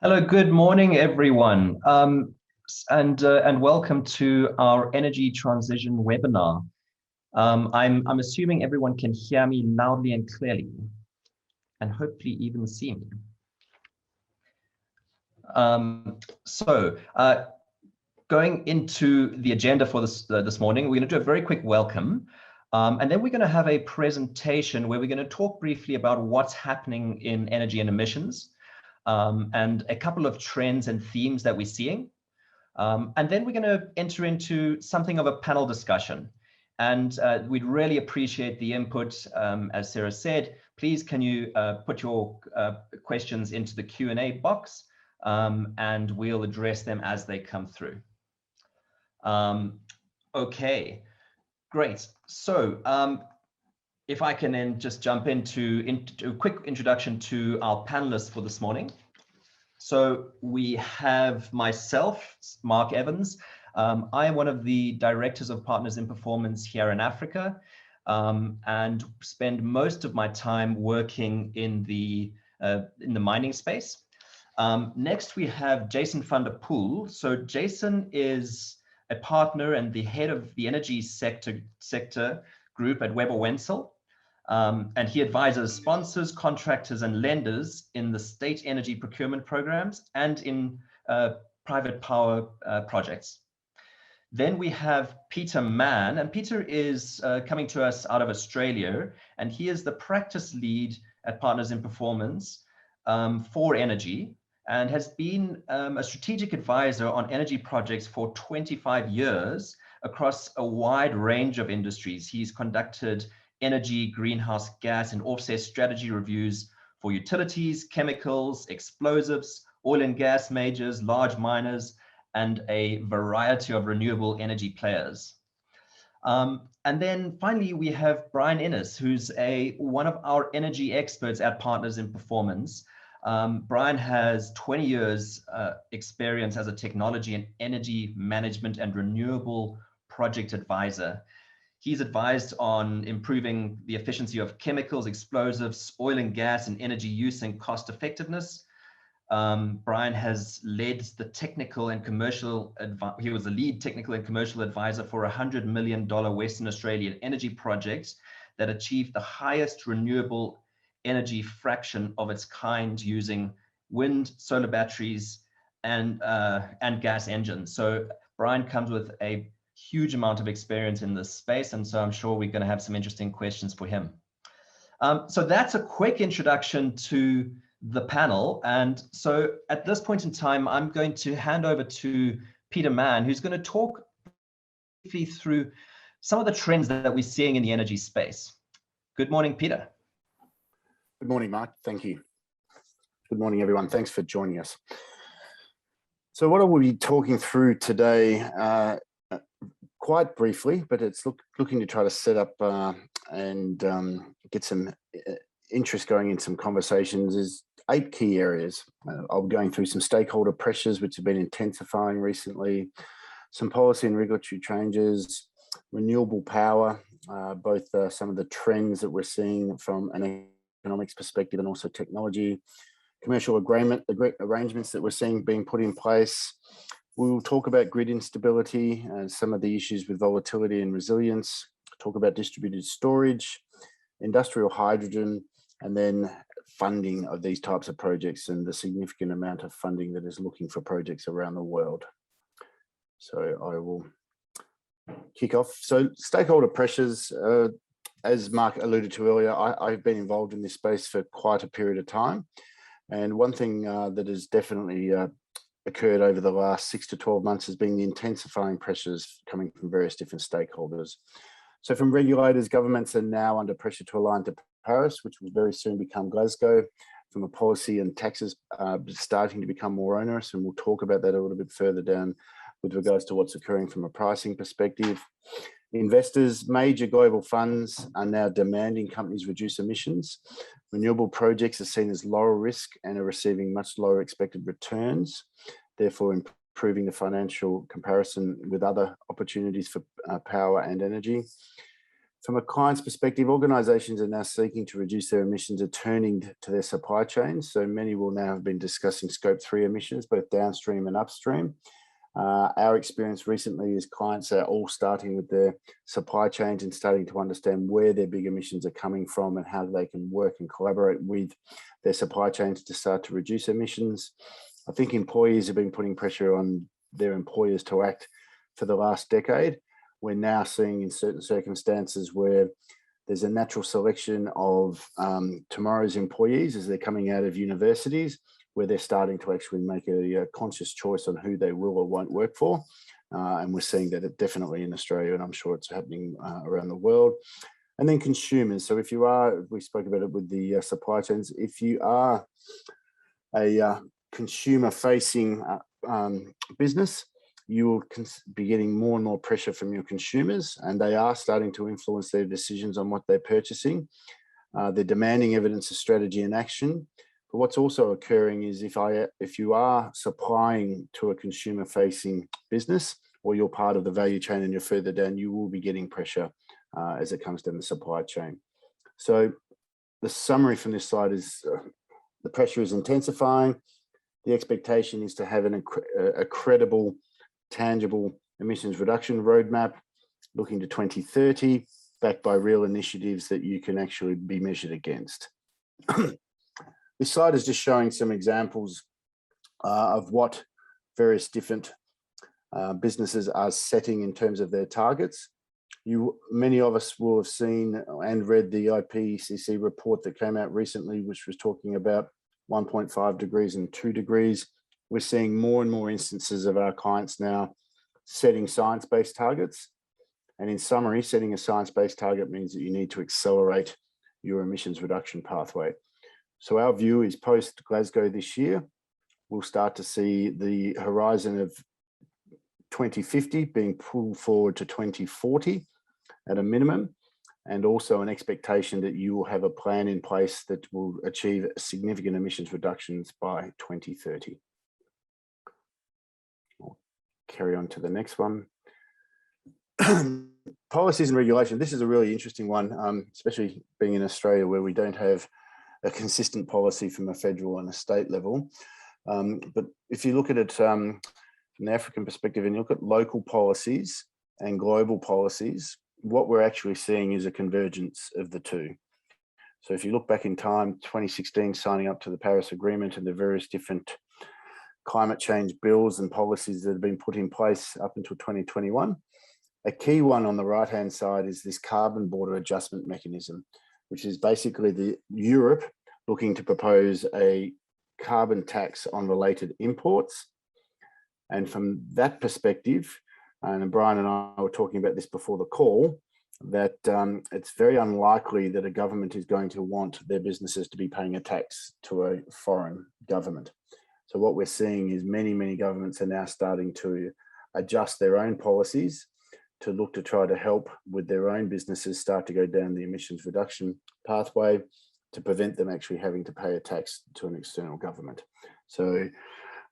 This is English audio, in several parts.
Hello, good morning, everyone, and welcome to our energy transition webinar. I'm assuming everyone can hear me loudly and clearly, and hopefully even see me. Going into the agenda for this morning, we're going to do a very quick welcome, and then we're going to have a presentation where we're going to talk briefly about what's happening in energy and emissions. And a couple of trends and themes that we're seeing. And then we're going to enter into something of a panel discussion. And we'd really appreciate the input. As Sarah said, please can you put your questions into the Q&A box, and we'll address them as they come through. Okay, great. So if I can then just jump into a quick introduction to our panelists for this morning. So we have myself, Mark Evans. I am one of the directors of Partners in Performance here in Africa, and spend most of my time working in the mining space. Next, we have Jason van der Poel. So Jason is a partner and the head of the energy sector group at Weber Wenzel. And he advises sponsors, contractors, and lenders in the state energy procurement programs and in private power projects. Then we have Peter Mann, and Peter is coming to us out of Australia, and he is the practice lead at Partners in Performance for energy, and has been a strategic advisor on energy projects for 25 years across a wide range of industries. He's conducted energy, greenhouse gas, and offset strategy reviews for utilities, chemicals, explosives, oil and gas majors, large miners, and a variety of renewable energy players. And then finally, we have Brian Innes, who's one of our energy experts at Partners in Performance. Brian has 20 years experience as a technology and energy management and renewable project advisor. He's advised on improving the efficiency of chemicals, explosives, oil and gas, and energy use and cost effectiveness. Brian has led the technical and commercial, he was the lead technical and commercial advisor for a $100 million Western Australian energy project that achieved the highest renewable energy fraction of its kind using wind, solar batteries, and gas engines. So Brian comes with a huge amount of experience in this space, and so I'm sure we're going to have some interesting questions for him. So that's a quick introduction to the panel, and so at this point in time, I'm going to hand over to Peter Mann, who's going to talk briefly through some of the trends that we're seeing in the energy space. Good morning, Peter. Good morning, Mark. Thank you. Good morning, everyone. Thanks for joining us. So what I will be talking through today, quite briefly, but it's looking to try to set up and get some interest going in some conversations, is 8 key areas. I'll be going through some stakeholder pressures, which have been intensifying recently, some policy and regulatory changes, renewable power, both some of the trends that we're seeing from an economics perspective and also technology, commercial arrangements that we're seeing being put in place. We will talk about grid instability and some of the issues with volatility and resilience, talk about distributed storage, industrial hydrogen, and then funding of these types of projects and the significant amount of funding that is looking for projects around the world. So I will kick off. So stakeholder pressures, as Mark alluded to earlier, I've been involved in this space for quite a period of time. And one thing that has definitely occurred over the last 6 to 12 months has been the intensifying pressures coming from various different stakeholders. So from regulators, governments are now under pressure to align to Paris, which will very soon become Glasgow, from a policy and taxes starting to become more onerous. And we'll talk about that a little bit further down with regards to what's occurring from a pricing perspective. Investors, major global funds are now demanding companies reduce emissions. Renewable projects are seen as lower risk and are receiving much lower expected returns, therefore improving the financial comparison with other opportunities for power and energy. From a client's perspective, organisations are now seeking to reduce their emissions are turning to their supply chains. So many will now have been discussing Scope 3 emissions, both downstream and upstream. Our experience recently is clients are all starting with their supply chains and starting to understand where their big emissions are coming from and how they can work and collaborate with their supply chains to start to reduce emissions. I think employees have been putting pressure on their employers to act for the last decade. We're now seeing in certain circumstances where there's a natural selection of tomorrow's employees as they're coming out of universities, where they're starting to actually make a conscious choice on who they will or won't work for. And we're seeing that definitely in Australia, and I'm sure it's happening around the world. And then consumers. So if you are, we spoke about it with the supply chains, if you are a consumer-facing business, you will be getting more and more pressure from your consumers, and they are starting to influence their decisions on what they're purchasing. They're demanding evidence of strategy and action. But what's also occurring is if you are supplying to a consumer-facing business, or you're part of the value chain and you're further down, you will be getting pressure as it comes down the supply chain. So the summary from this slide is the pressure is intensifying. The expectation is to have a credible, tangible emissions reduction roadmap looking to 2030, backed by real initiatives that you can actually be measured against. This slide is just showing some examples of what various different businesses are setting in terms of their targets. Many of us will have seen and read the IPCC report that came out recently, which was talking about 1.5 degrees and 2 degrees. We're seeing more and more instances of our clients now setting science-based targets. And in summary, setting a science-based target means that you need to accelerate your emissions reduction pathway. So our view is post Glasgow this year, we'll start to see the horizon of 2050 being pulled forward to 2040 at a minimum, and also an expectation that you will have a plan in place that will achieve significant emissions reductions by 2030. I'll carry on to the next one. Policies and regulation. This is a really interesting one, especially being in Australia where we don't have a consistent policy from a federal and a state level. But if you look at it from the African perspective and you look at local policies and global policies, what we're actually seeing is a convergence of the two. So if you look back in time, 2016, signing up to the Paris Agreement and the various different climate change bills and policies that have been put in place up until 2021, a key one on the right-hand side is this carbon border adjustment mechanism, which is basically Europe looking to propose a carbon tax on related imports. And from that perspective, and Brian and I were talking about this before the call, that it's very unlikely that a government is going to want their businesses to be paying a tax to a foreign government. So what we're seeing is many governments are now starting to adjust their own policies to look to try to help with their own businesses start to go down the emissions reduction pathway to prevent them actually having to pay a tax to an external government. So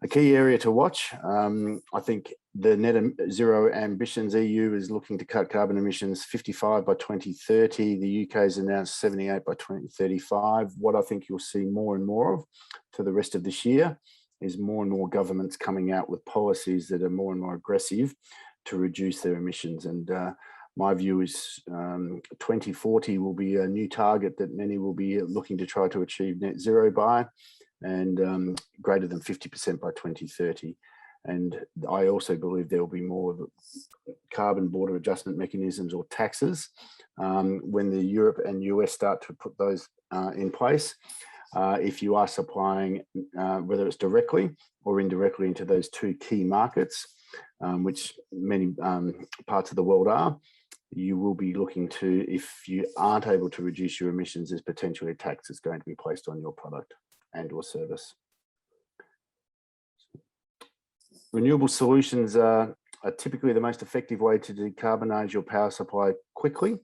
a key area to watch. I think the Net Zero Ambitions EU is looking to cut carbon emissions 55 by 2030. The UK has announced 78 by 2035. What I think you'll see more and more of for the rest of this year is more and more governments coming out with policies that are more and more aggressive to reduce their emissions. And my view is 2040 will be a new target that many will be looking to try to achieve net zero by, and greater than 50% by 2030. And I also believe there will be more carbon border adjustment mechanisms or taxes when the Europe and US start to put those in place. If you are supplying, whether it's directly or indirectly into those two key markets, which many parts of the world are, you will be looking to, if you aren't able to reduce your emissions, there's potentially a tax that's going to be placed on your product and or service. Renewable solutions are typically the most effective way to decarbonize your power supply quickly.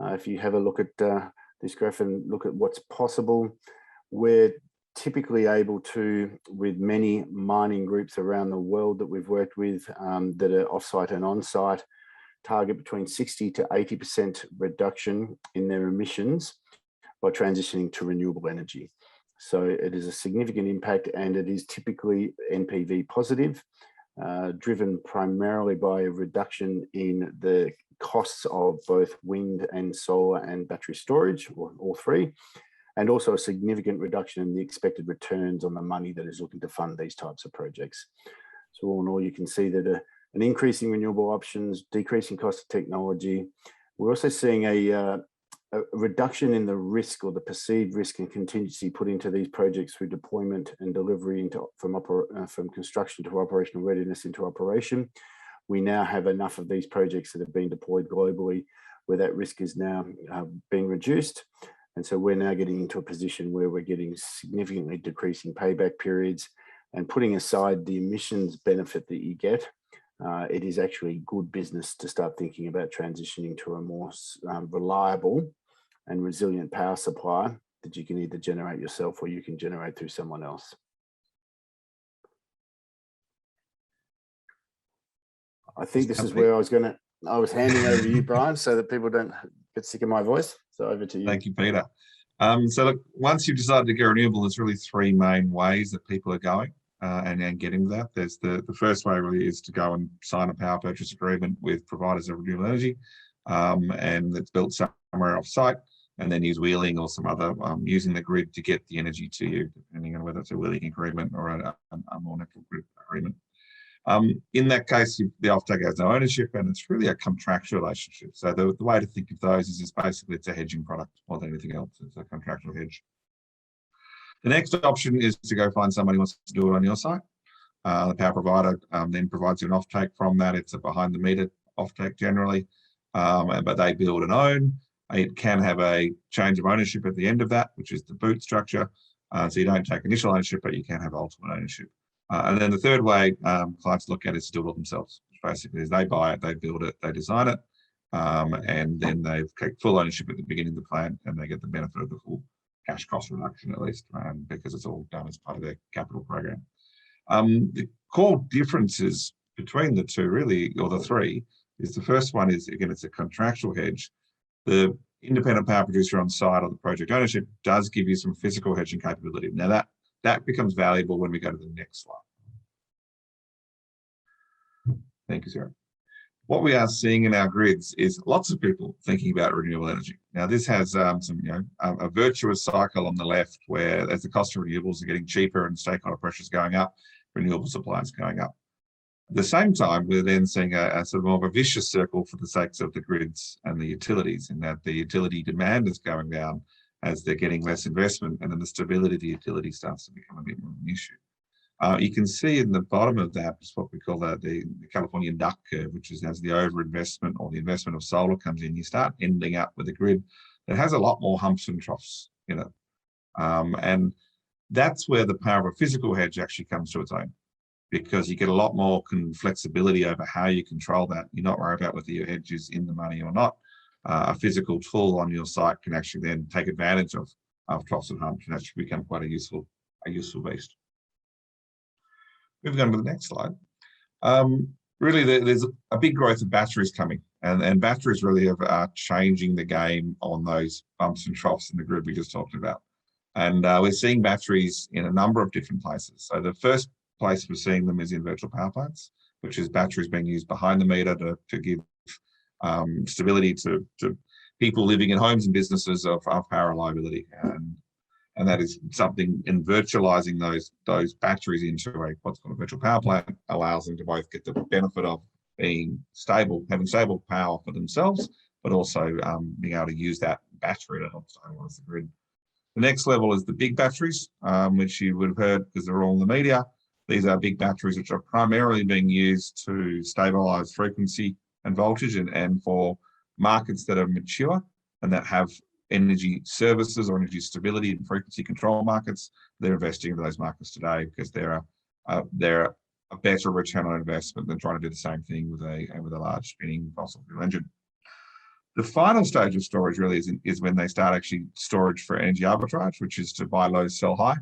If you have a look at this graph and look at what's possible, we're typically able to, with many mining groups around the world that we've worked with that are offsite and on-site, target between 60 to 80% reduction in their emissions by transitioning to renewable energy. So it is a significant impact, and it is typically NPV positive, driven primarily by a reduction in the costs of both wind and solar and battery storage, or all three, and also a significant reduction in the expected returns on the money that is looking to fund these types of projects. So all in all, you can see that an increase in renewable options, decreasing cost of technology. We're also seeing a reduction in the risk, or the perceived risk and contingency put into these projects through deployment and delivery from construction to operational readiness into operation. We now have enough of these projects that have been deployed globally where that risk is now being reduced. And so we're now getting into a position where we're getting significantly decreasing payback periods, and putting aside the emissions benefit that you get, it is actually good business to start thinking about transitioning to a more reliable and resilient power supply that you can either generate yourself or you can generate through someone else. I think this is where I was handing over to you, Brian, so that people don't get sick of my voice. So over to you. Thank you, Peter. So look, once you've decided to go renewable, there's really three main ways that people are going and getting that. There's the first way really is to go and sign a power purchase agreement with providers of renewable energy, and it's built somewhere off site, and then use wheeling or some other using the grid to get the energy to you, depending on whether it's a wheeling agreement or a more natural grid agreement. In that case, the offtake has no ownership, and it's really a contractual relationship. So the way to think of those is basically it's a hedging product more than anything else. It's a contractual hedge. The next option is to go find somebody who wants to do it on your site. The power provider then provides you an offtake from that. It's a behind the meter offtake generally, but they build and own. It can have a change of ownership at the end of that, which is the boot structure. So you don't take initial ownership, but you can have ultimate ownership. And then the third way clients look at it is to do it all themselves. Which basically is they buy it, they build it, they design it, and then they take full ownership at the beginning of the plan, and they get the benefit of the full cash cost reduction at least, because it's all done as part of their capital program. The core differences between the two really, or the three, is the first one is, again, it's a contractual hedge. The independent power producer on site or the project ownership does give you some physical hedging capability. Now that becomes valuable when we go to the next slide. Thank you, Sarah. What we are seeing in our grids is lots of people thinking about renewable energy. Now, this has a virtuous cycle on the left, where as the cost of renewables are getting cheaper and stakeholder pressures going up, renewable supply is going up. At the same time, we're then seeing a sort of more of a vicious circle for the sakes of the grids and the utilities, in that the utility demand is going down as they're getting less investment, and then the stability of the utility starts to become a bit more of an issue. You can see in the bottom of that is what we call the Californian duck curve, which has the overinvestment, or the investment of solar comes in. You start ending up with a grid that has a lot more humps and troughs in it. And that's where the power of a physical hedge actually comes to its own, because you get a lot more flexibility over how you control that. You're not worried about whether your hedge is in the money or not. A physical tool on your site can actually then take advantage of troughs and humps and actually become quite a useful beast. Moving on to the next slide. Really, there's a big growth of batteries coming, and batteries really are changing the game on those bumps and troughs in the grid we just talked about. And we're seeing batteries in a number of different places. So the first place we're seeing them is in virtual power plants, which is batteries being used behind the meter to give stability to people living in homes and businesses of power reliability. And that is something, in virtualizing those batteries into what's called a virtual power plant allows them to both get the benefit of being stable, having stable power for themselves, but also being able to use that battery to help stabilize the grid. The next level is the big batteries, which you would have heard because they're all in the media. These are big batteries which are primarily being used to stabilize frequency and voltage, and for markets that are mature and that have energy services or energy stability and frequency control markets. They're investing into those markets today because they're a better return on investment than trying to do the same thing with a large spinning fossil fuel engine. The final stage of storage really is when they start actually storage for energy arbitrage, which is to buy low, sell high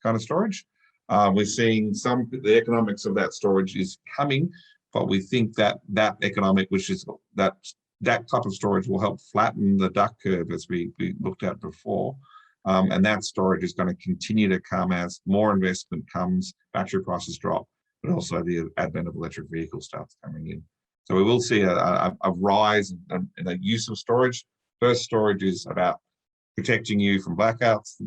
kind of storage. We're seeing the economics of that storage is coming but we think that that economic, which is that type of storage will help flatten the duck curve as we looked at before. And that storage is going to continue to come as more investment comes, battery prices drop, but also the advent of electric vehicles starts coming in. So we will see a rise in the use of storage. First, storage is about protecting you from blackouts.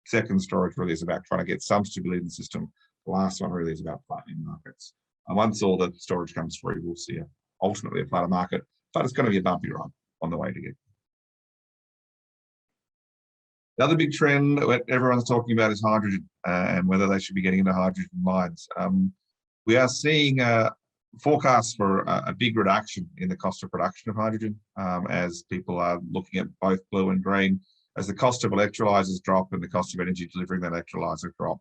Second, storage really is about trying to get some stability in the system. The last one really is about flattening markets. And once all the storage comes through, we'll see ultimately a flatter market, but it's going to be a bumpy ride on the way to get. The other big trend that everyone's talking about is hydrogen and whether they should be getting into hydrogen mines. We are seeing forecasts for a big reduction in the cost of production of hydrogen as people are looking at both blue and green. As the cost of electrolyzers drop and the cost of energy delivering that electrolyzer drop,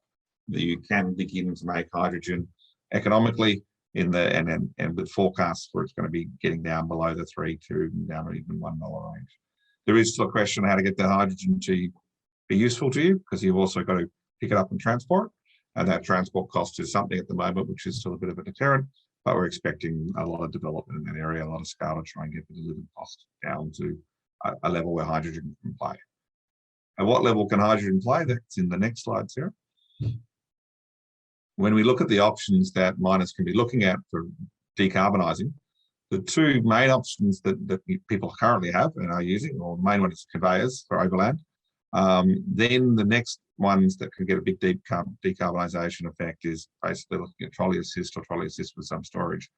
you can begin to make hydrogen economically and with forecasts where it's going to be getting down below the $3 to down to even $1 range. There is still a question how to get the hydrogen to be useful to you, because you've also got to pick it up and transport. And that transport cost is something at the moment which is still a bit of a deterrent, but we're expecting a lot of development in that area, a lot of scale to try and get the delivered cost down to a level where hydrogen can play. At what level can hydrogen play? That's in the next slide, Sarah. When we look at the options that miners can be looking at for decarbonising, the two main options that people currently have and are using, or the main one is conveyors for overland. Then the next ones that can get a big decarbonisation effect is basically looking at trolley assist or trolley assist with some storage.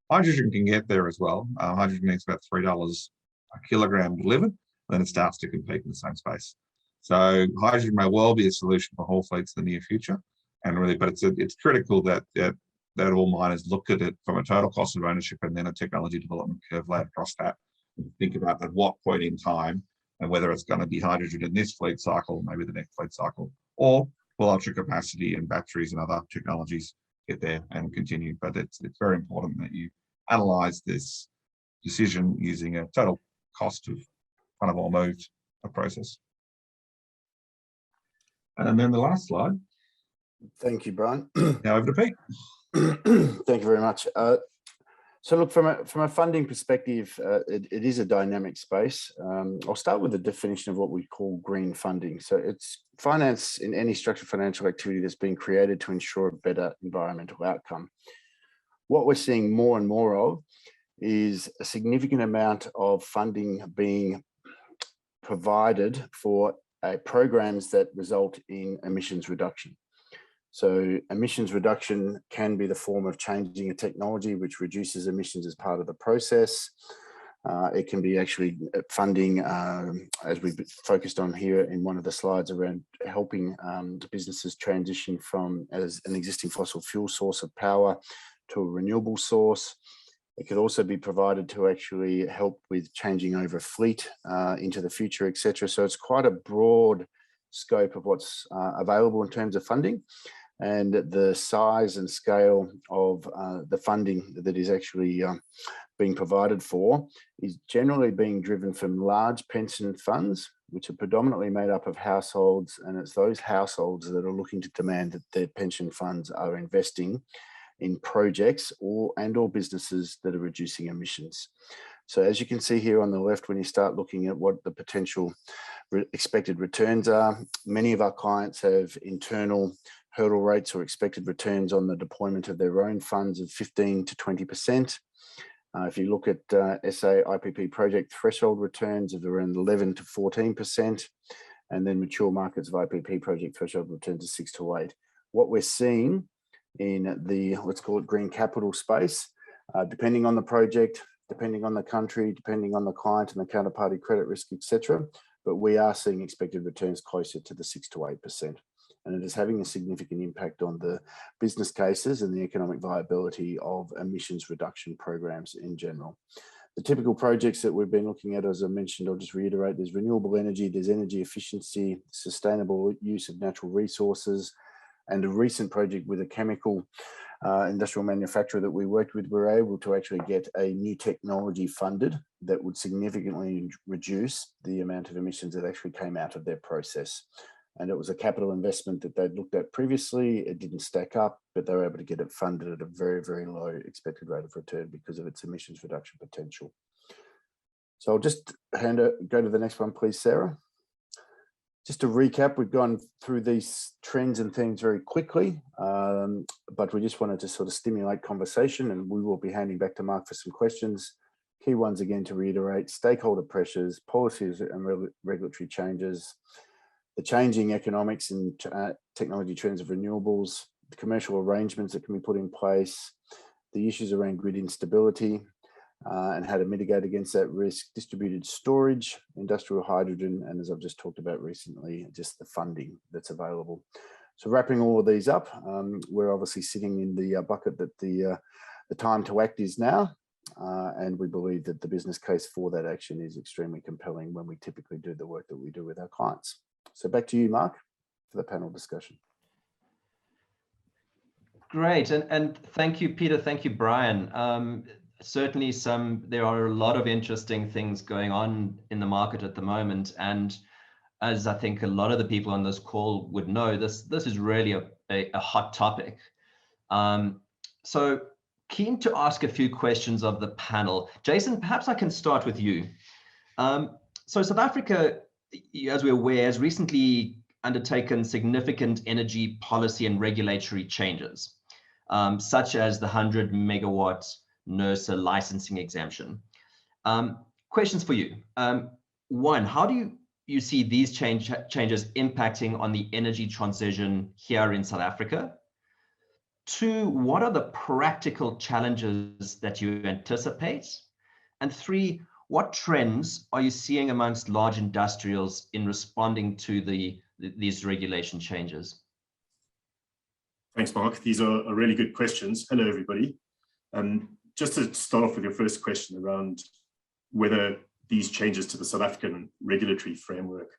Hydrogen can get there as well. Hydrogen needs about $3 a kilogram delivered, then it starts to compete in the same space. So hydrogen may well be a solution for haul fleets in the near future, and really, but it's critical that all miners look at it from a total cost of ownership and then a technology development curve laid across that. And think about at what point in time and whether it's going to be hydrogen in this fleet cycle, maybe the next fleet cycle, or will ultra capacity and batteries and other technologies get there and continue. But it's very important that you analyze this decision using a total cost of kind of all moved a process. And then the last slide. Thank you, Brian. Now over to Pete. Thank you very much. So look, from a funding perspective, it is a dynamic space. I'll start with the definition of what we call green funding. So it's finance in any structured financial activity that's been created to ensure a better environmental outcome. What we're seeing more and more of is a significant amount of funding being provided for programs that result in emissions reduction. So emissions reduction can be the form of changing a technology which reduces emissions as part of the process. It can be actually funding, as we've focused on here in one of the slides, around helping businesses transition from as an existing fossil fuel source of power to a renewable source. It could also be provided to actually help with changing over fleet into the future, etc. So it's quite a broad scope of what's available in terms of funding, and the size and scale of the funding that is actually being provided for is generally being driven from large pension funds, which are predominantly made up of households, and it's those households that are looking to demand that their pension funds are investing in projects or businesses that are reducing emissions. So as you can see here on the left, when you start looking at what the potential expected returns are, many of our clients have internal hurdle rates or expected returns on the deployment of their own funds of 15 to 20%. If you look at SA IPP project threshold returns of around 11 to 14%, and then mature markets of IPP project threshold returns of 6 to 8. What we're seeing in the, let's call it green capital space, depending on the project, depending on the country, depending on the client and the counterparty credit risk, etc. But we are seeing expected returns closer to the 6 to 8%. And it is having a significant impact on the business cases and the economic viability of emissions reduction programs in general. The typical projects that we've been looking at, as I mentioned, I'll just reiterate, there's renewable energy, there's energy efficiency, sustainable use of natural resources, and a recent project with a chemical industrial manufacturer that we worked with, we're able to actually get a new technology funded that would significantly reduce the amount of emissions that actually came out of their process. and it was a capital investment that they'd looked at previously. It didn't stack up, but they were able to get it funded at a very, very low expected rate of return because of its emissions reduction potential. So I'll just go to the next one, please, Sarah. Just to recap, we've gone through these trends and themes very quickly, but we just wanted to sort of stimulate conversation, and we will be handing back to Mark for some questions. Key ones again to reiterate: stakeholder pressures, policies and regulatory changes, the changing economics and technology trends of renewables, the commercial arrangements that can be put in place, the issues around grid instability, and how to mitigate against that risk, distributed storage, industrial hydrogen, and as I've just talked about recently, just the funding that's available. So wrapping all of these up, we're obviously sitting in the bucket that the time to act is now, and we believe that the business case for that action is extremely compelling when we typically do the work that we do with our clients. So back to you, Mark, for the panel discussion. Great, and thank you, Peter. Thank you, Brian. Certainly there are a lot of interesting things going on in the market at the moment. And as I think a lot of the people on this call would know, this is really a hot topic. So keen to ask a few questions of the panel. Jason, perhaps I can start with you. So South Africa, as we're aware, has recently undertaken significant energy policy and regulatory changes, such as the 100 megawatt NERSA licensing exemption. Questions for you. One, how do you see these changes impacting on the energy transition here in South Africa? Two, what are the practical challenges that you anticipate? And three, what trends are you seeing amongst large industrials in responding to these regulation changes? Thanks, Mark. These are really good questions. Hello, everybody. Just to start off with your first question around whether these changes to the South African regulatory framework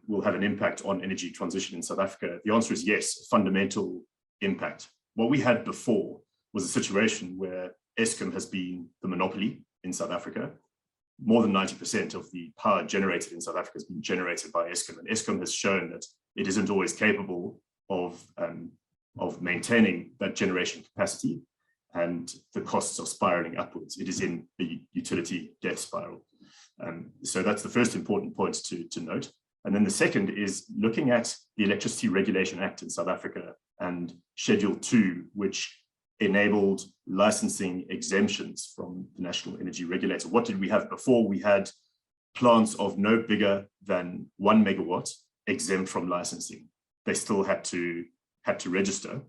will have an impact on energy transition in South Africa, the answer is yes, fundamental impact. What we had before was a situation where Eskom has been the monopoly in South Africa. More than 90% of the power generated in South Africa has been generated by Eskom, and Eskom has shown that it isn't always capable of maintaining that generation capacity, and the costs are spiraling upwards. It is in the utility death spiral. So that's the first important point to note. And then the second is looking at the Electricity Regulation Act in South Africa and Schedule 2, which enabled licensing exemptions from the National Energy Regulator. What did we have before? We had plants of no bigger than 1 megawatt exempt from licensing. They still had to register.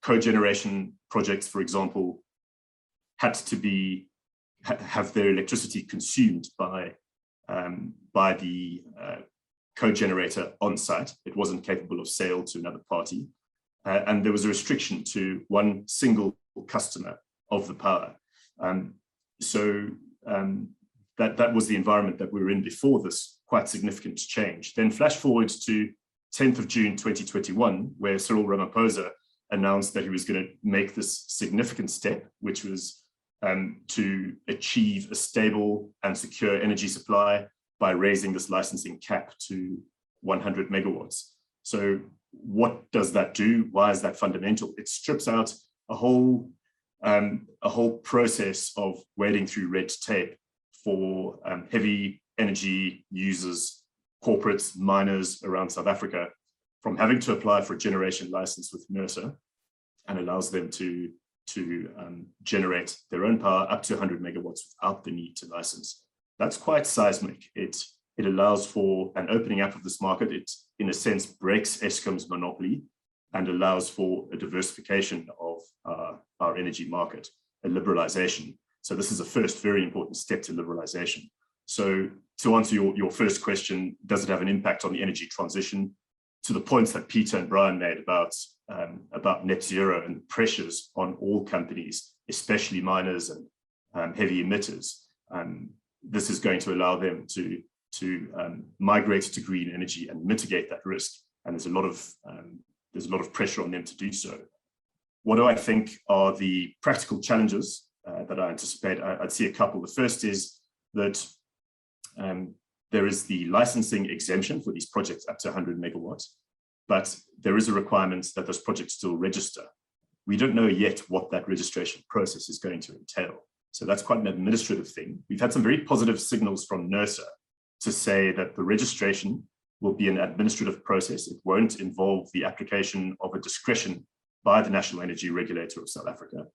Cogeneration projects, for example, had to have their electricity consumed by the cogenerator on site. It wasn't capable of sale to another party. And there was a restriction to one single customer of the power. So that was the environment that we were in before this quite significant change. Then flash forward to 10th of June 2021, where Cyril Ramaphosa announced that he was going to make this significant step, which was to achieve a stable and secure energy supply by raising this licensing cap to 100 megawatts. So what does that do? Why is that fundamental? It strips out a whole process of wading through red tape for heavy energy users, corporates, miners around South Africa, from having to apply for a generation license with NERSA, and allows them to generate their own power up to 100 megawatts without the need to license. That's quite seismic. It allows for an opening up of this market. It, in a sense, breaks Eskom's monopoly and allows for a diversification of our energy market, a liberalization. So this is a first very important step to liberalization. So to answer your first question, does it have an impact on the energy transition? To the points that Peter and Brian made about net zero and pressures on all companies, especially miners and heavy emitters, this is going to allow them to migrate to green energy and mitigate that risk. And there's a lot of pressure on them to do so. What do I think are the practical challenges that I anticipate? I'd see a couple. The first is that there is the licensing exemption for these projects up to 100 megawatts, but there is a requirement that those projects still register. We don't know yet what that registration process is going to entail. So that's quite an administrative thing. We've had some very positive signals from NERSA to say that the registration will be an administrative process. It won't involve the application of a discretion by the National Energy Regulator of South Africa.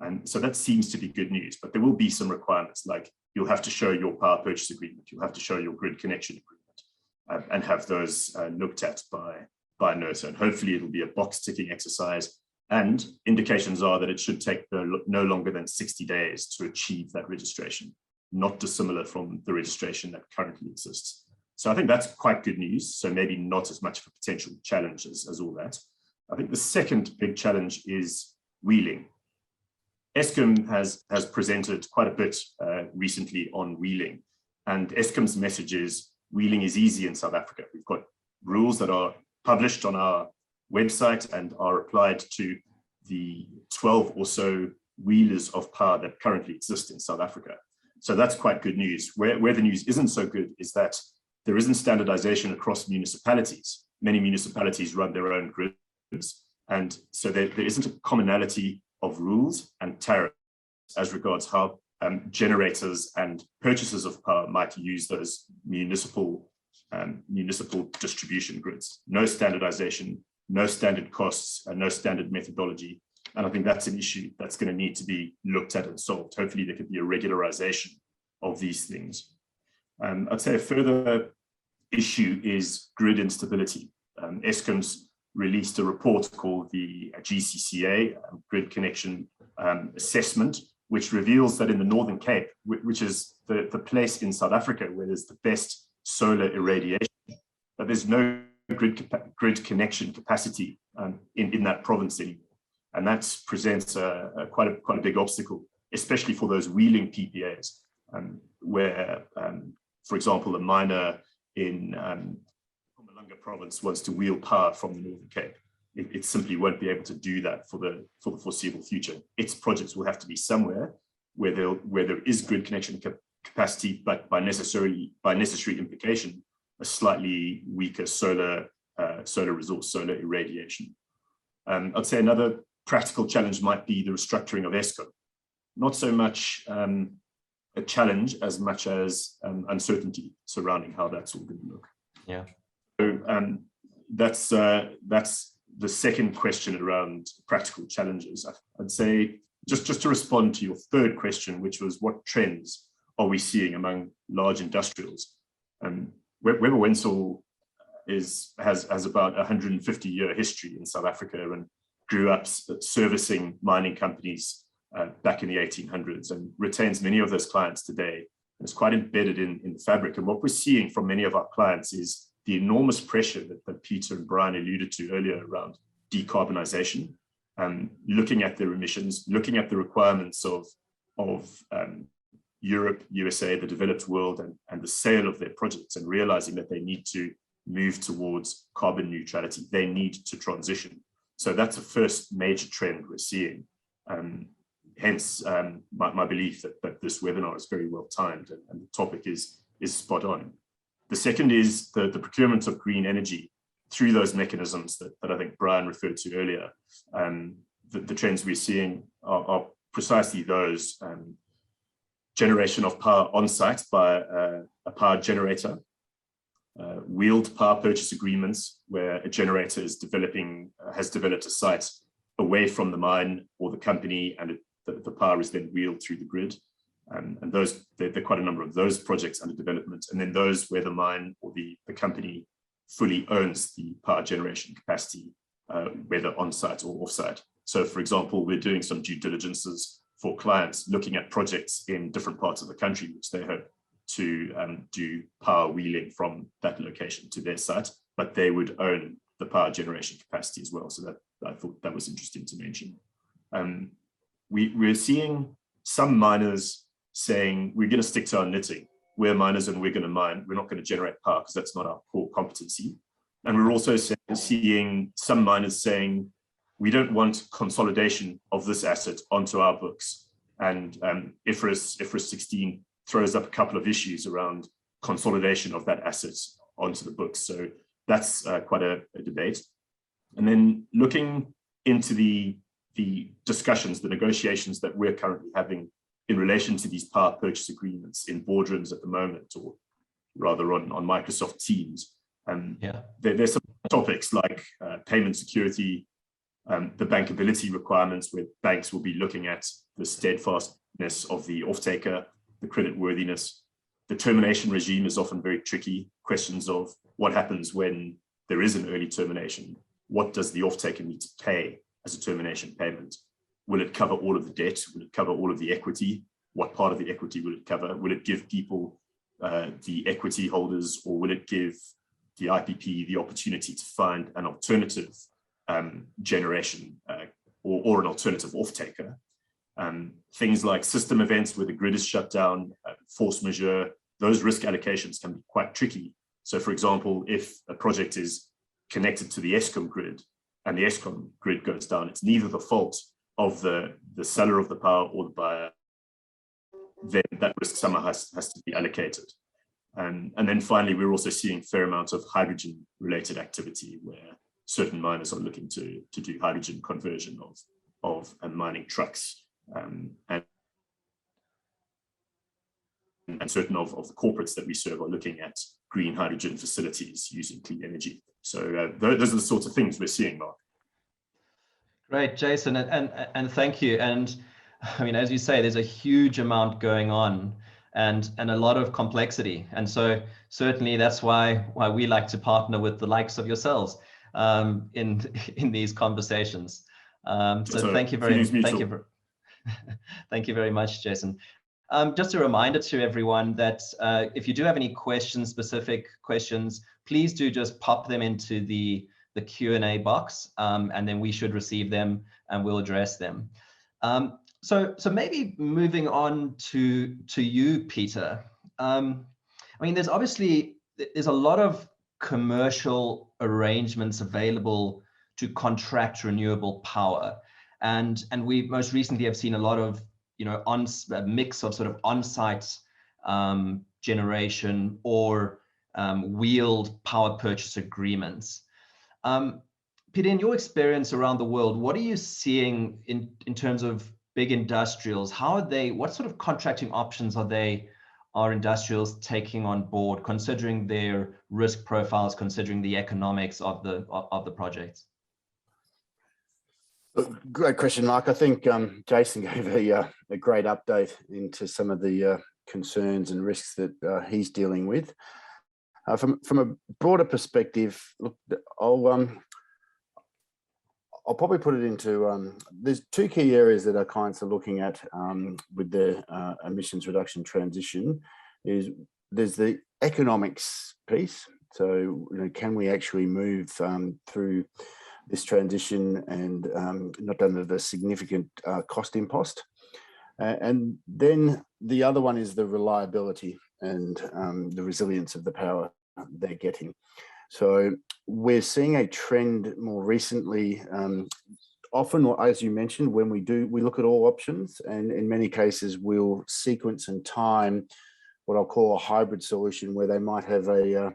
And so that seems to be good news, but there will be some requirements, like you'll have to show your power purchase agreement, you'll have to show your grid connection agreement, and have those looked at by NERSA. And hopefully it'll be a box ticking exercise. And indications are that it should take no longer than 60 days to achieve that registration, not dissimilar from the registration that currently exists. So I think that's quite good news. So maybe not as much of a potential challenge as all that. I think the second big challenge is wheeling. Eskom has presented quite a bit recently on wheeling, and Eskom's message is wheeling is easy in South Africa. We've got rules that are published on our website and are applied to the 12 or so wheelers of power that currently exist in South Africa. So that's quite good news. Where the news isn't so good is that there isn't standardization across municipalities. Many municipalities run their own grids, and so there isn't a commonality of rules and tariffs as regards how generators and purchasers of power might use those municipal distribution grids. No standardization, no standard costs, and no standard methodology. And I think that's an issue that's going to need to be looked at and solved. Hopefully there could be a regularization of these things. I'd say a further issue is grid instability. Eskom's released a report called the GCCA, Grid Connection Assessment, which reveals that in the Northern Cape, which is the place in South Africa where there's the best solar irradiation, but there's no grid connection capacity in that province anymore. And that presents quite a big obstacle, especially for those wheeling PPAs, where, for example, a miner in Mpumalanga province wants to wheel power from the Northern Cape. It simply won't be able to do that for the foreseeable future. Its projects will have to be somewhere where there is grid connection capacity, but by necessary implication, a slightly weaker solar resource, solar irradiation. I'd say another practical challenge might be the restructuring of Eskom. Not so much a challenge as much as uncertainty surrounding how that's all going to look. Yeah. So that's the second question around practical challenges. I'd say just to respond to your third question, which was what trends are we seeing among large industrials? Weber Wentzel has about 150-year history in South Africa and grew up servicing mining companies back in the 1800s and retains many of those clients today. And it's quite embedded in the fabric. And what we're seeing from many of our clients is the enormous pressure that Peter and Brian alluded to earlier around decarbonization, looking at their emissions, looking at the requirements of Europe, USA, the developed world, and the sale of their projects, and realizing that they need to move towards carbon neutrality. They need to transition. So that's the first major trend we're seeing. Hence, my belief that this webinar is very well timed and the topic is spot on. The second is the procurement of green energy through those mechanisms that I think Brian referred to earlier. The trends we're seeing are precisely those. Generation of power on site by a power generator, wheeled power purchase agreements where a generator has developed a site away from the mine or the company, and the power is then wheeled through the grid. And those, there are quite a number of those projects under development, and then those where the mine or the company fully owns the power generation capacity, whether on site or off site. So for example, we're doing some due diligences for clients looking at projects in different parts of the country, which they hope to do power wheeling from that location to their site, but they would own the power generation capacity as well. So that I thought that was interesting to mention. We're seeing some miners saying, we're going to stick to our knitting. We're miners and we're going to mine. We're not going to generate power because that's not our core competency. And we're also seeing some miners saying, we don't want consolidation of this asset onto our books. And IFRS 16 throws up a couple of issues around consolidation of that asset onto the books. So that's quite a debate. And then looking into the discussions, the negotiations that we're currently having in relation to these power purchase agreements in boardrooms at the moment, or rather on Microsoft Teams. There's some topics like payment security, the bankability requirements, where banks will be looking at the steadfastness of the off-taker, the credit worthiness. The termination regime is often very tricky. Questions of what happens when there is an early termination. What does the off-taker need to pay as a termination payment? Will it cover all of the debt? Will it cover all of the equity? What part of the equity will it cover? Will it give people, the equity holders, or will it give the IPP the opportunity to find an alternative generation or an alternative off-taker? Things like system events where the grid is shut down, force majeure, those risk allocations can be quite tricky. So for example, if a project is connected to the ESCOM grid and the ESCOM grid goes down, it's neither the fault of the seller of the power or the buyer, then that risk somehow has to be allocated. And then finally, we're also seeing a fair amount of hydrogen related activity where certain miners are looking to do hydrogen conversion of mining trucks. And certain of the corporates that we serve are looking at green hydrogen facilities using clean energy. So those are the sorts of things we're seeing, Mark. Great, Jason, and thank you. And I mean, as you say, there's a huge amount going on and a lot of complexity. And so certainly that's why we like to partner with the likes of yourselves in these conversations. So thank you very much, Jason. Just a reminder to everyone that if you do have any specific questions, please do just pop them into the Q&A box, and then we should receive them and we'll address them. So maybe moving on to you, Peter. I mean, there's a lot of commercial arrangements available to contract renewable power, and we most recently have seen a lot of a mix of sort of on-site generation or wheeled power purchase agreements. Peter, in your experience around the world, what are you seeing in terms of big industrials? What sort of contracting options are industrials taking on board, considering their risk profiles, considering the economics of the projects? Great question, Mark. I think Jason gave a great update into some of the concerns and risks that he's dealing with. From a broader perspective, look, I'll probably put it into, there's two key areas that our clients are looking at with their emissions reduction transition. There's the economics piece. So, can we actually move through this transition and not under the significant cost impost? And then the other one is the reliability and the resilience of the power they're getting. So we're seeing a trend more recently. Often, as you mentioned, when we look at all options, and in many cases we'll sequence and time what I'll call a hybrid solution, where they might have a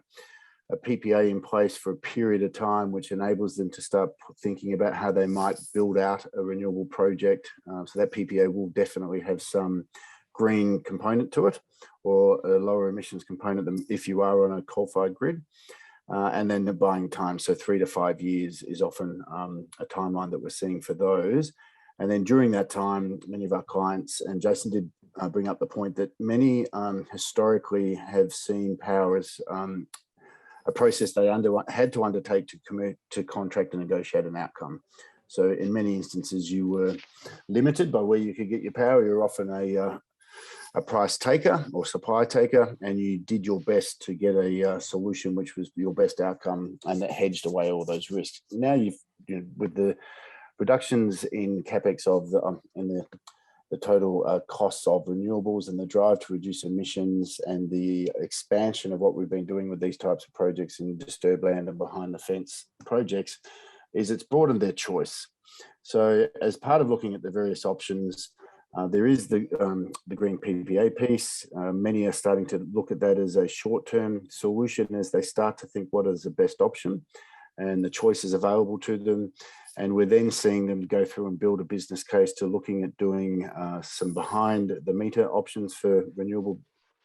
PPA in place for a period of time, which enables them to start thinking about how they might build out a renewable project. So that PPA will definitely have some green component to it, or a lower emissions component than if you are on a coal-fired grid. And then the buying time, so 3 to 5 years is often a timeline that we're seeing for those. And then during that time, many of our clients, and Jason did bring up the point that many historically have seen power as a process they had to undertake to contract and negotiate an outcome. So in many instances, you were limited by where you could get your power. You're often a price taker or supply taker, and you did your best to get a solution which was your best outcome, and that hedged away all those risks. Now with the reductions in capex of the total costs of renewables and the drive to reduce emissions and the expansion of what we've been doing with these types of projects in disturbed land and behind the fence projects, is it's broadened their choice. So as part of looking at the various options, There is the green PPA piece. Many are starting to look at that as a short-term solution as they start to think what is the best option and the choices available to them. And we're then seeing them go through and build a business case to looking at doing some behind the meter options for renewable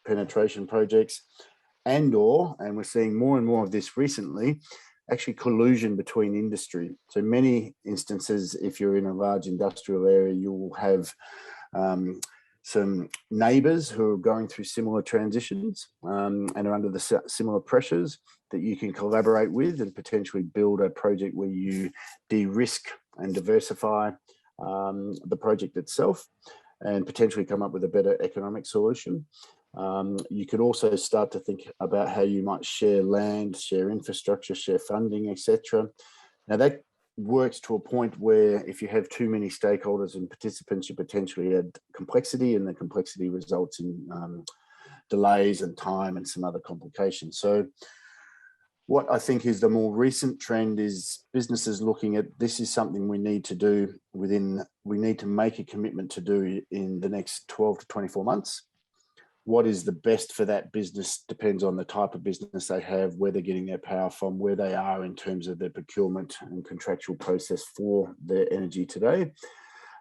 penetration projects, and we're seeing more and more of this recently, actually collusion between industry. So many instances, if you're in a large industrial area, you will have some neighbours who are going through similar transitions and are under the similar pressures that you can collaborate with and potentially build a project where you de-risk and diversify the project itself and potentially come up with a better economic solution. You could also start to think about how you might share land, share infrastructure, share funding, etc. Now that works to a point where if you have too many stakeholders and participants, you potentially add complexity, and the complexity results in delays and time and some other complications. So what I think is the more recent trend is businesses looking at this is something we need to do we need to make a commitment to do in the next 12 to 24 months. What is the best for that business depends on the type of business they have, where they're getting their power from, where they are in terms of their procurement and contractual process for their energy today.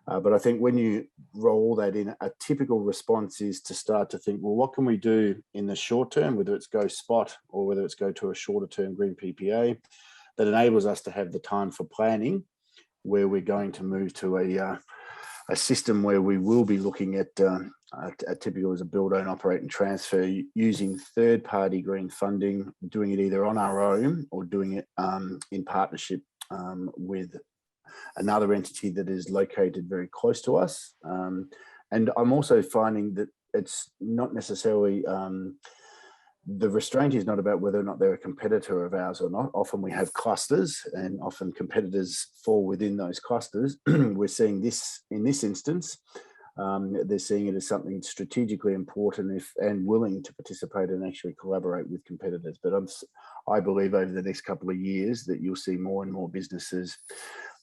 But I think when you roll that in, a typical response is to start to think, well, what can we do in the short term, whether it's go spot or whether it's go to a shorter term green PPA that enables us to have the time for planning, where we're going to move to a system where we will be looking at a typical as a build, own, operate and transfer using third-party green funding, doing it either on our own or doing it in partnership with another entity that is located very close to us. And I'm also finding that it's not necessarily, the restraint is not about whether or not they're a competitor of ours or not. Often we have clusters and often competitors fall within those clusters. We're seeing this in this instance. They're seeing it as something strategically important and willing to participate and actually collaborate with competitors. But I believe over the next couple of years that you'll see more and more businesses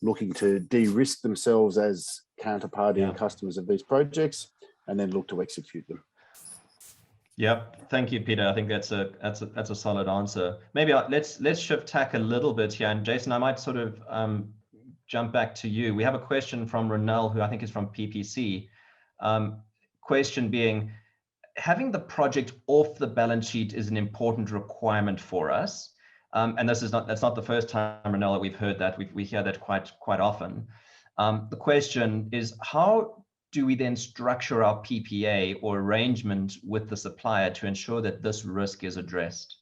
looking to de-risk themselves as counterparty and customers of these projects, and then look to execute them. Yep, thank you, Peter. I think that's a solid answer. Maybe let's shift tack a little bit here, and Jason, I might sort of jump back to you. We have a question from Renell, who I think is from PPC. Question being, having the project off the balance sheet is an important requirement for us. And that's not the first time, Renell, that we've heard that. We hear that quite often. The question is, how do we then structure our PPA or arrangement with the supplier to ensure that this risk is addressed?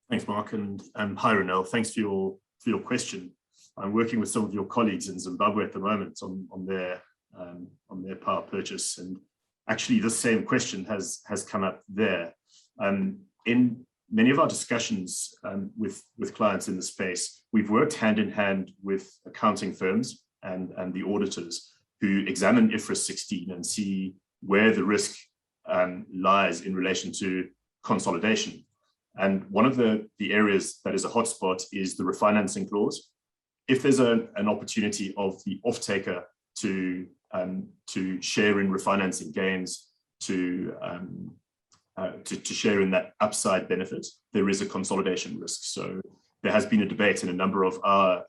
Thanks, Mark, and hi, Renell. Thanks for your question. I'm working with some of your colleagues in Zimbabwe at the moment on their power purchase, and actually this same question has come up there. In many of our discussions with clients in the space, we've worked hand in hand with accounting firms and the auditors who examine IFRS 16 and see where the risk lies in relation to consolidation. And one of the areas that is a hotspot is the refinancing clause. If there's an opportunity of the off-taker to share in refinancing gains, to share in that upside benefit, there is a consolidation risk. So there has been a debate in a number of our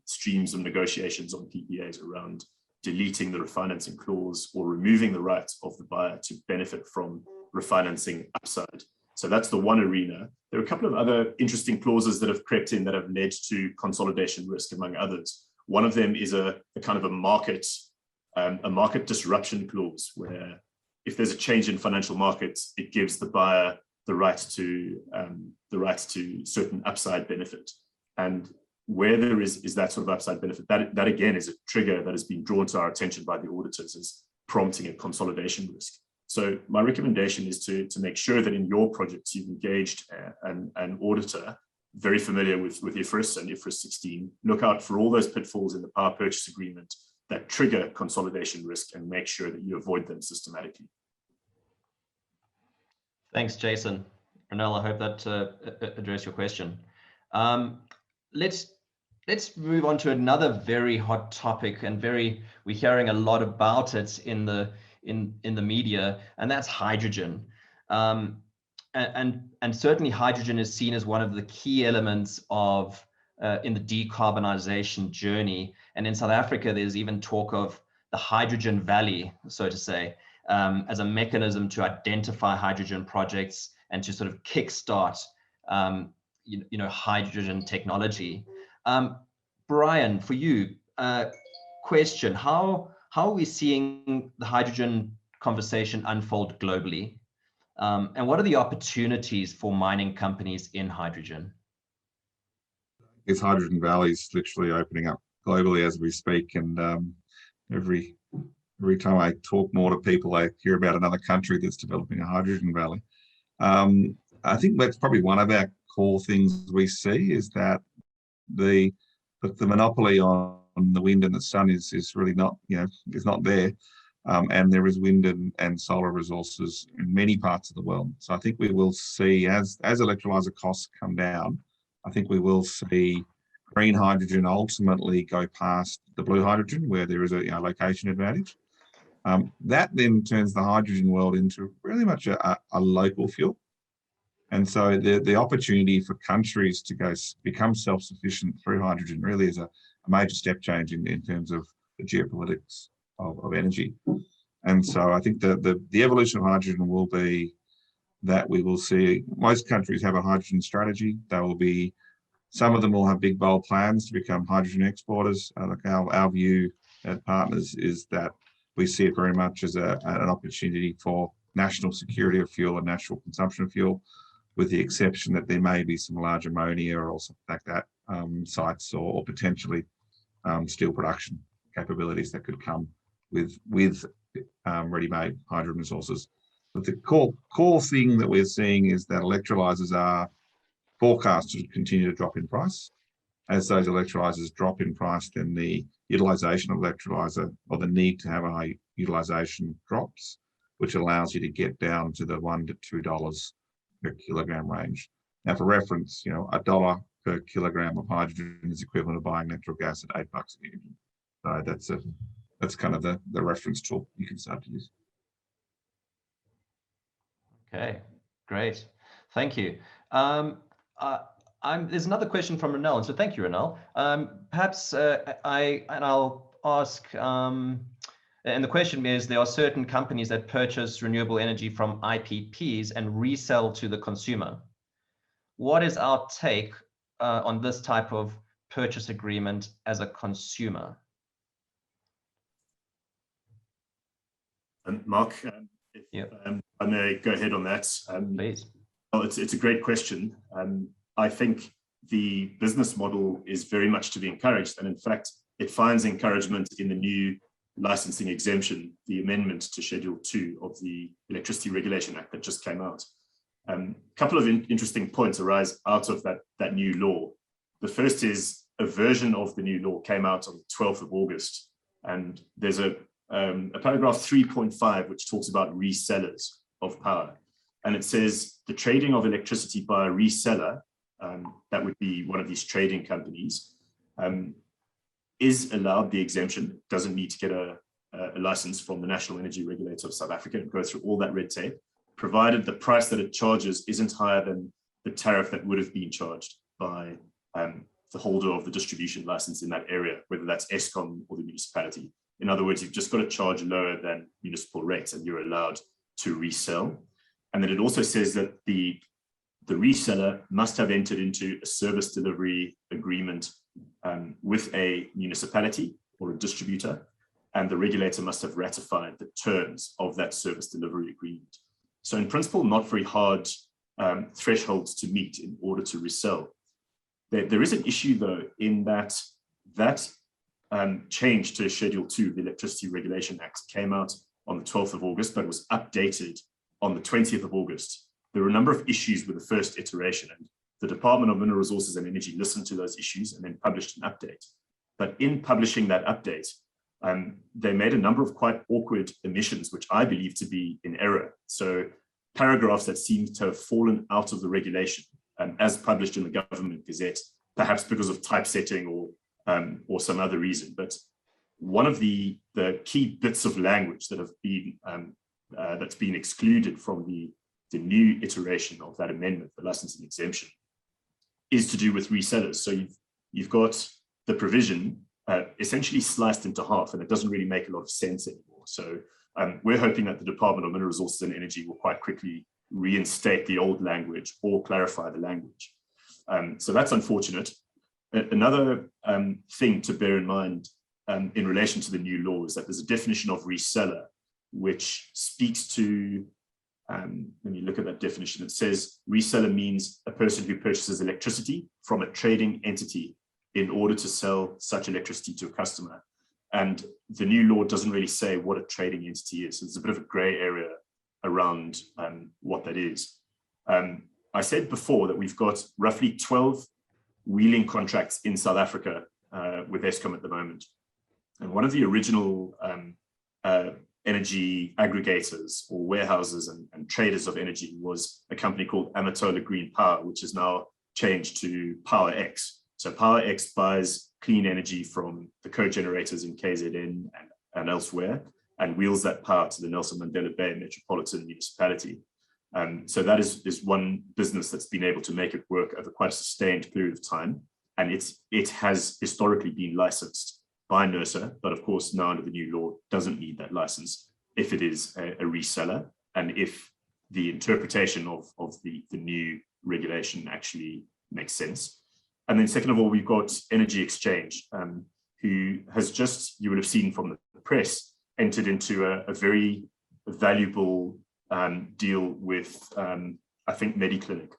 streams of negotiations on PPAs around deleting the refinancing clause or removing the right of the buyer to benefit from refinancing upside. So that's the one arena. There are a couple of other interesting clauses that have crept in that have led to consolidation risk, among others. One of them is a kind of a market disruption clause, where if there's a change in financial markets, it gives the buyer the right to certain upside benefit. And where there is that sort of upside benefit, that again is a trigger that has been drawn to our attention by the auditors as prompting a consolidation risk. So my recommendation is to make sure that in your projects you've engaged an auditor very familiar with IFRS and IFRS 16. Look out for all those pitfalls in the power purchase agreement that trigger consolidation risk and make sure that you avoid them systematically. Thanks, Jason. Renell, I hope that addressed your question. Let's let's move on to another very hot topic, and we're hearing a lot about it in the media, and that's hydrogen. And certainly hydrogen is seen as one of the key elements of in the decarbonization journey. And in South Africa, there's even talk of the hydrogen valley, so to say, as a mechanism to identify hydrogen projects and to sort of kickstart hydrogen technology. Brian, for you, question: how are we seeing the hydrogen conversation unfold globally? And what are the opportunities for mining companies in hydrogen? This hydrogen valley is literally opening up globally as we speak, and every time I talk more to people, I hear about another country that's developing a hydrogen valley. I think that's probably one of our core things we see, is that the monopoly on the wind and the sun is really not, is not there. And there is wind and solar resources in many parts of the world. So I think we will see, as electrolyzer costs come down, I think we will see green hydrogen ultimately go past the blue hydrogen, where there is a location advantage. That then turns the hydrogen world into really much a local fuel. And so the opportunity for countries to become self-sufficient through hydrogen really is a major step change in terms of the geopolitics of energy. And so I think the evolution of hydrogen will be that we will see most countries have a hydrogen strategy. Some of them will have big, bold plans to become hydrogen exporters. Our view at Partners is that we see it very much as an opportunity for national security of fuel and national consumption of fuel, with the exception that there may be some large ammonia or something like that sites, or potentially steel production capabilities that could come with ready-made hydrogen resources. But the core thing that we're seeing is that electrolyzers are forecast to continue to drop in price. As those electrolyzers drop in price, then the utilization of electrolyzer, or the need to have a high utilization, drops, which allows you to get down to the $1 to $2 per kilogram range. Now, for reference, $1 per kilogram of hydrogen is equivalent to buying natural gas at $8 a unit. So that's kind of the reference tool you can start to use. Okay, great, thank you. There's another question from Renel, and so thank you, Renel. Perhaps I'll ask, and the question is, there are certain companies that purchase renewable energy from IPPs and resell to the consumer. What is our take on this type of purchase agreement as a consumer? Mark, if I may go ahead on that. Please. Well, it's a great question. I think the business model is very much to be encouraged, and in fact, it finds encouragement in the new licensing exemption, the amendment to Schedule 2 of the Electricity Regulation Act that just came out. A couple of interesting points arise out of that new law. The first is a version of the new law came out on the 12th of August, and there's a paragraph 3.5 which talks about resellers of power. And it says the trading of electricity by a reseller, that would be one of these trading companies, is allowed the exemption. It doesn't need to get a license from the National Energy Regulator of South Africa and go through all that red tape, provided the price that it charges isn't higher than the tariff that would have been charged by the holder of the distribution license in that area, whether that's Eskom or the municipality. In other words, you've just got to charge lower than municipal rates and you're allowed to resell. And then it also says that the reseller must have entered into a service delivery agreement with a municipality or a distributor, and the regulator must have ratified the terms of that service delivery agreement. So in principle, not very hard thresholds to meet in order to resell. There is an issue though, in that change to Schedule 2, the Electricity Regulation Act, came out on the 12th of August, but was updated on the 20th of August. There were a number of issues with the first iteration, and the Department of Mineral Resources and Energy listened to those issues and then published an update. But in publishing that update, they made a number of quite awkward omissions, which I believe to be in error. So paragraphs that seem to have fallen out of the regulation, as published in the Government Gazette, perhaps because of typesetting or or some other reason. But one of the key bits of language that have been that's been excluded from the new iteration of that amendment, the licensing exemption, is to do with resellers. So you've got the provision essentially sliced into half, and it doesn't really make a lot of sense anymore. So we're hoping that the Department of Mineral Resources and Energy will quite quickly reinstate the old language or clarify the language. So that's unfortunate. Another thing to bear in mind in relation to the new law is that there's a definition of reseller, which speaks to, when you look at that definition, it says reseller means a person who purchases electricity from a trading entity in order to sell such electricity to a customer. And the new law doesn't really say what a trading entity is. So there's a bit of a gray area around what that is. I said before that we've got roughly 12 wheeling contracts in South Africa with Eskom at the moment. And one of the original energy aggregators or warehouses and traders of energy was a company called Amatola Green Power, which is now changed to PowerX. So PowerX buys clean energy from the co-generators in KZN and elsewhere, and wheels that power to the Nelson Mandela Bay Metropolitan Municipality. So that is one business that's been able to make it work over quite a sustained period of time. And it has historically been licensed by NERSA, but of course now under the new law doesn't need that license if it is a reseller and if the interpretation of the new regulation actually makes sense. And then second of all, we've got Energy Exchange, who has just, you would have seen from the press, entered into a very valuable deal with, I think, Mediclinic,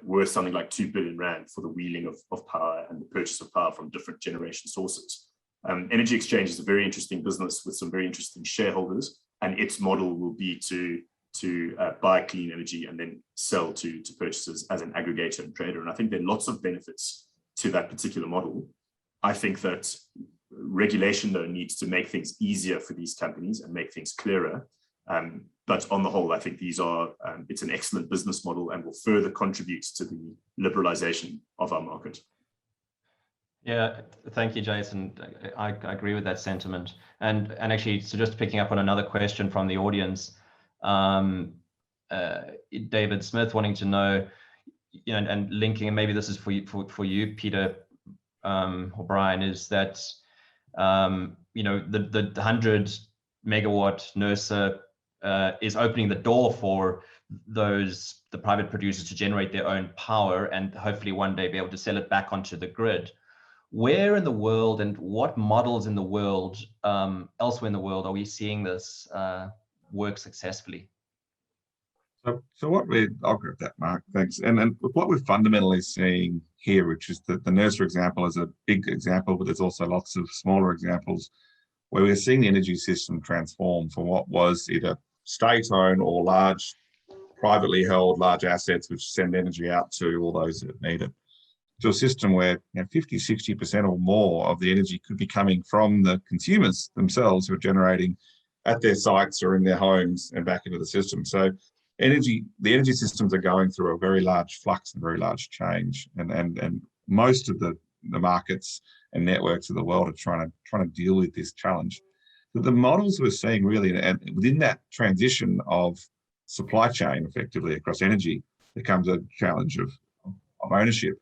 worth something like 2 billion rand for the wheeling of power and the purchase of power from different generation sources. Energy Exchange is a very interesting business with some very interesting shareholders, and its model will be to buy clean energy and then sell to purchasers as an aggregator and trader. And I think there are lots of benefits to that particular model. I think that regulation, though, needs to make things easier for these companies and make things clearer. But on the whole, I think these are, it's an excellent business model and will further contribute to the liberalization of our market. Yeah, thank you, Jason. I agree with that sentiment. And actually, so just picking up on another question from the audience, David Smith wanting to know, and linking, and maybe this is for you, Peter or Brian, is that the 100 megawatt NERSA is opening the door for the private producers to generate their own power and hopefully one day be able to sell it back onto the grid. Where in the world and what models in the world, elsewhere in the world, are we seeing this work successfully? So I'll grab that, Mark, thanks. And what we're fundamentally seeing here, which is that the NERSA example is a big example, but there's also lots of smaller examples where we're seeing the energy system transform from what was either state-owned or large, privately held large assets which send energy out to all those that need it, to a system where 50, 60% or more of the energy could be coming from the consumers themselves who are generating at their sites or in their homes and back into the system. So the energy systems are going through a very large flux and very large change. And most of the markets and networks of the world are trying to deal with this challenge. But the models we're seeing really, and within that transition of supply chain effectively across energy, becomes a challenge of ownership.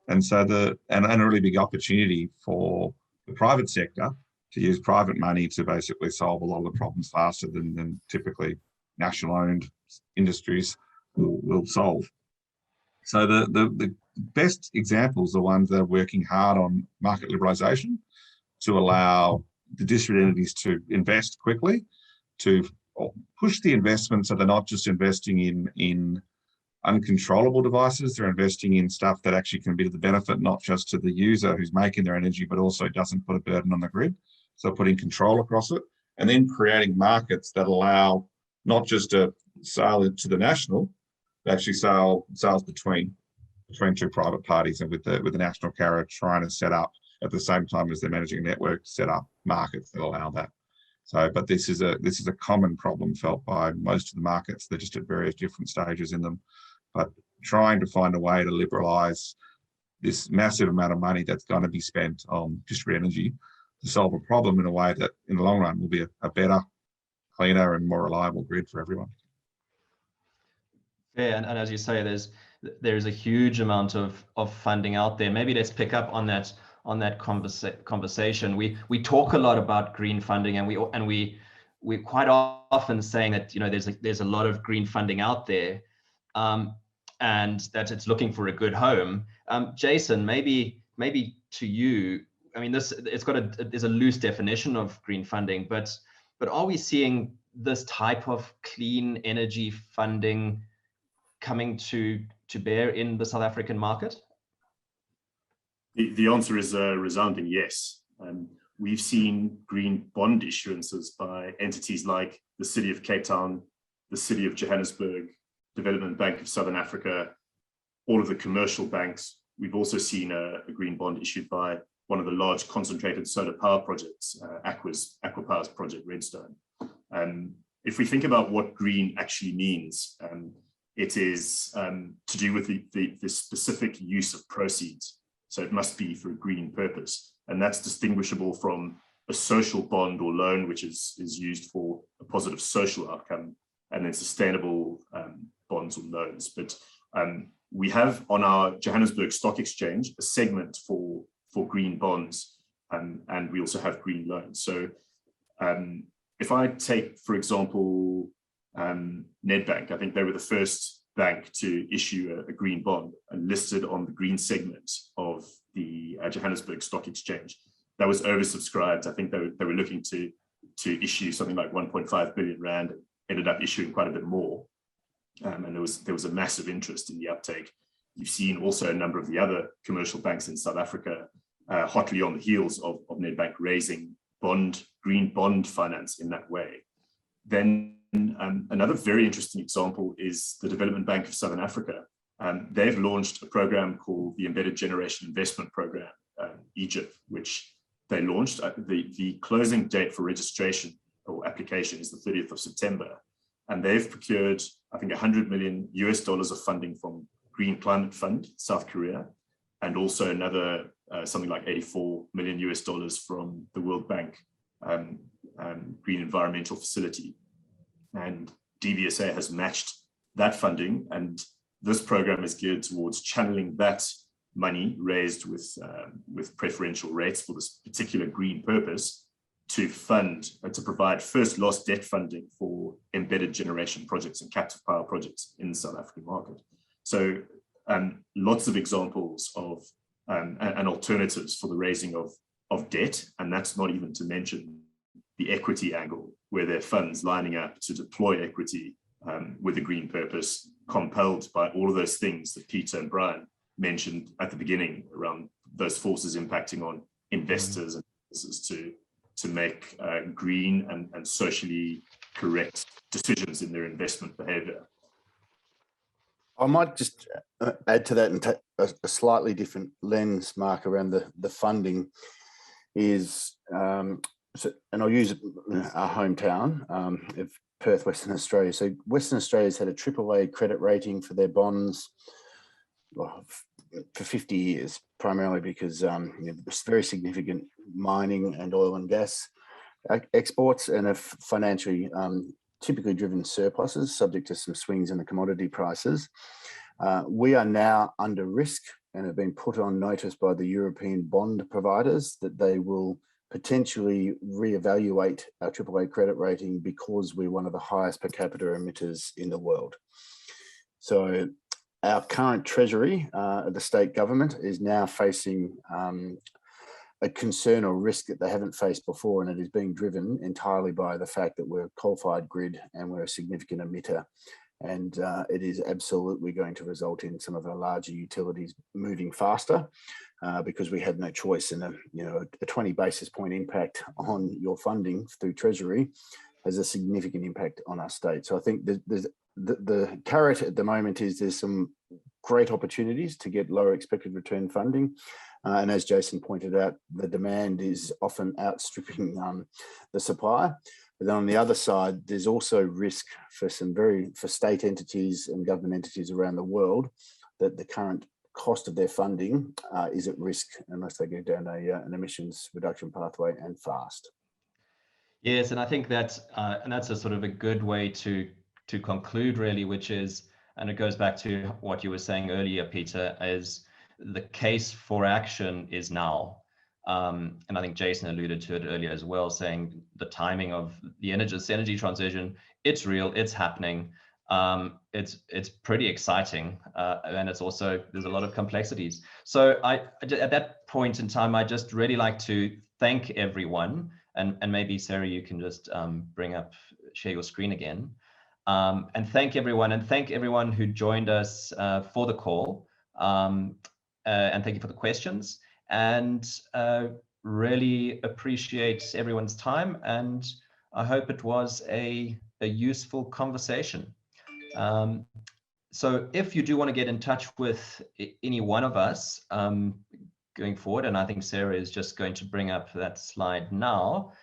And so and a really big opportunity for the private sector to use private money to basically solve a lot of the problems faster than typically national-owned industries will solve. So the best examples are ones that are working hard on market liberalisation to allow the district entities to invest quickly, to push the investment so they're not just investing in uncontrollable devices, they're investing in stuff that actually can be to the benefit not just to the user who's making their energy, but also doesn't put a burden on the grid. So putting control across it, and then creating markets that allow not just a sale to the national, but actually sales between two private parties, and with the national carrier trying to set up at the same time as they're managing a network, set up markets that allow that. So, but this is a common problem felt by most of the markets. They're just at various different stages in them, but trying to find a way to liberalise this massive amount of money that's going to be spent on distributed energy to solve a problem in a way that in the long run will be a better, cleaner and more reliable grid for everyone. Yeah, and as you say, there's a huge amount of funding out there. Maybe let's pick up on that conversation. We talk a lot about green funding, and we're quite often saying that, you know, there's a lot of green funding out there, and that it's looking for a good home. Jason, maybe to you, I mean, there's a loose definition of green funding, but are we seeing this type of clean energy funding coming to bear in the South African market? The answer is a resounding yes. We've seen green bond issuances by entities like the City of Cape Town, the City of Johannesburg, Development Bank of Southern Africa, all of the commercial banks. We've also seen a green bond issued by one of the large concentrated solar power projects, Aqua Power's project Redstone. If we think about what green actually means, it is to do with the specific use of proceeds. So it must be for a green purpose. And that's distinguishable from a social bond or loan, which is used for a positive social outcome, and then sustainable bonds or loans. But we have on our Johannesburg Stock Exchange a segment for green bonds, and we also have green loans. So if I take, for example, Nedbank, I think they were the first bank to issue a green bond and listed on the green segment of the Johannesburg Stock Exchange. That was oversubscribed. I think they were looking to issue something like 1.5 billion rand, and ended up issuing quite a bit more. And there was a massive interest in the uptake. You've seen also a number of the other commercial banks in South Africa hotly on the heels of Nedbank raising green bond finance in that way. Then another very interesting example is the Development Bank of Southern Africa. They've launched a program called the Embedded Generation Investment Program, Egypt, which they launched. The closing date for registration or application is the 30th of September. And they've procured, I think, $100 million of funding from Green Climate Fund, South Korea, and also another something like $84 million from the World Bank Green Environmental Facility. And DVSA has matched that funding, and this program is geared towards channeling that money raised with preferential rates for this particular green purpose to provide first loss debt funding for embedded generation projects and captive power projects in the South African market. So lots of examples of and alternatives for the raising of debt, and that's not even to mention the equity angle, where there are funds lining up to deploy equity with a green purpose, compelled by all of those things that Peter and Brian mentioned at the beginning around those forces impacting on investors and businesses to make green and socially correct decisions in their investment behavior. I might just add to that and take a slightly different lens, Mark, around the funding is, and I'll use our hometown of Perth, Western Australia. So Western Australia's had a AAA credit rating for their bonds for 50 years, primarily because there's very significant mining and oil and gas exports and have financially typically driven surpluses subject to some swings in the commodity prices. We are now under risk and have been put on notice by the European bond providers that they will potentially reevaluate our AAA credit rating because we're one of the highest per capita emitters in the world. So our current treasury, the state government, is now facing a concern or risk that they haven't faced before, and it is being driven entirely by the fact that we're a coal-fired grid and we're a significant emitter. And it is absolutely going to result in some of our larger utilities moving faster because we had no choice. And a 20 basis point impact on your funding through Treasury has a significant impact on our state. So I think the carrot at the moment is there's some great opportunities to get lower expected return funding. And as Jason pointed out, the demand is often outstripping the supply. But then on the other side, there's also risk for state entities and government entities around the world that the current cost of their funding is at risk unless they go down an emissions reduction pathway and fast. Yes, and I think that's a sort of a good way to conclude, really, which is, and it goes back to what you were saying earlier, Peter, is the case for action is now. And I think Jason alluded to it earlier as well, saying the timing of the energy transition, it's real, it's happening. It's pretty exciting, and it's also, there's a lot of complexities. So at that point in time, I just really like to thank everyone, and maybe Sarah, you can just share your screen again, and thank everyone who joined us for the call, and thank you for the questions, and really appreciate everyone's time, and I hope it was a useful conversation. So if you do want to get in touch with any one of us going forward, and I think Sarah is just going to bring up that slide now,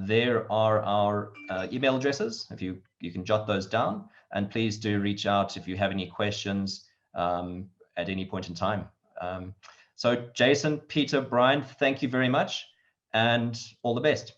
there are our email addresses. If you can jot those down, and please do reach out if you have any questions at any point in time. So Jason, Peter, Brian, thank you very much, and all the best.